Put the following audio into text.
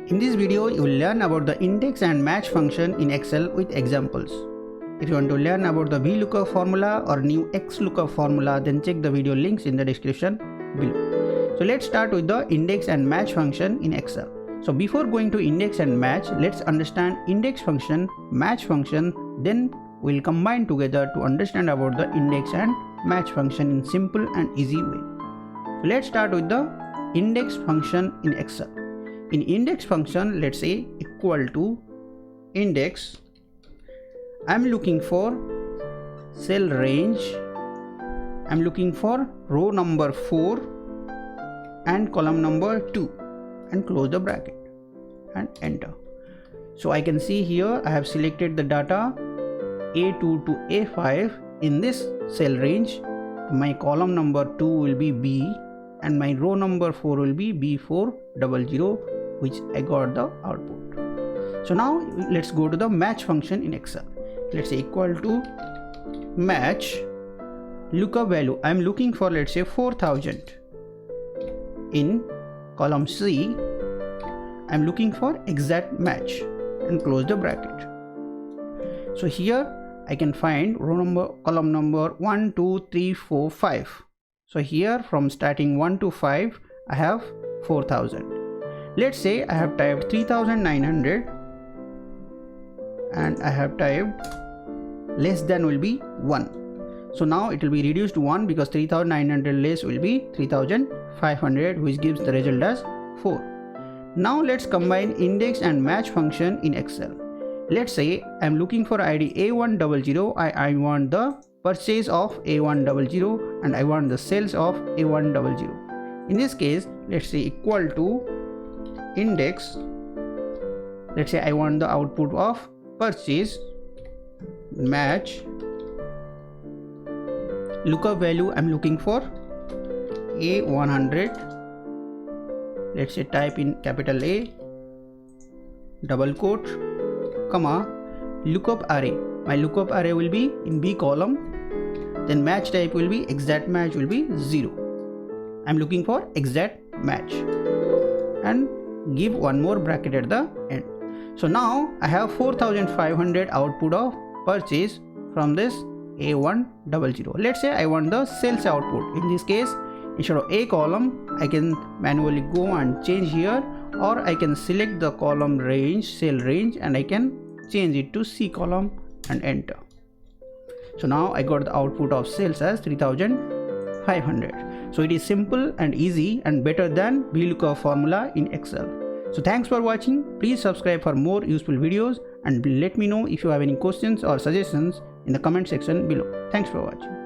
In this video, you will learn about the index and match function in Excel with examples. If you want to learn about the VLOOKUP formula or new XLOOKUP formula, then check the video links in the description below. So let's start with the index and match function in Excel. So before going to index and match, let's understand index function, match function, then we'll combine together to understand about the index and match function in simple and easy way. So let's start with the index function in Excel. In index function, let's say equal to index. I'm looking for cell range. I'm looking for row number 4 and column number 2 and close the bracket and enter. So I can see here I have selected the data A2 to A5 in this cell range. My column number 2 will be B and my row number 4 will be B400, which I got the output. So now let's go to the match function in Excel. Let's say equal to match lookup value. I'm looking for, let's say, 4000 in column C. I'm looking for exact match and close the bracket. So here I can find row number, column number 1, 2, 3, 4, 5. So here from starting 1 to 5 I have 4000. Let's say I have typed 3900 and I have typed less than will be 1. So now it will be reduced to 1 because 3900 less will be 3500, which gives the result as 4. Now let's combine index and match function in Excel. Let's say I'm looking for ID A100. I want the purchase of A100 and I want the sales of A100. In this case, let's say equal to index. Let's say I want the output of purchase, match lookup value. I'm looking for A100. Let's say type in capital A, double quote, comma, lookup array. My lookup array will be in B column. Then match type will be exact match will be 0. I'm looking for exact match and give one more bracket at the end. So now I have 4500 output of purchase from this A100. Let's say I want the sales output. In this case, instead of A column, I can manually go and change here, or I can select the column range, cell range, and I can change it to C column and enter. So now I got the output of sales as 3500. So it is simple and easy and better than VLOOKUP formula in Excel. So thanks for watching. Please subscribe for more useful videos and let me know if you have any questions or suggestions in the comment section below. Thanks for watching.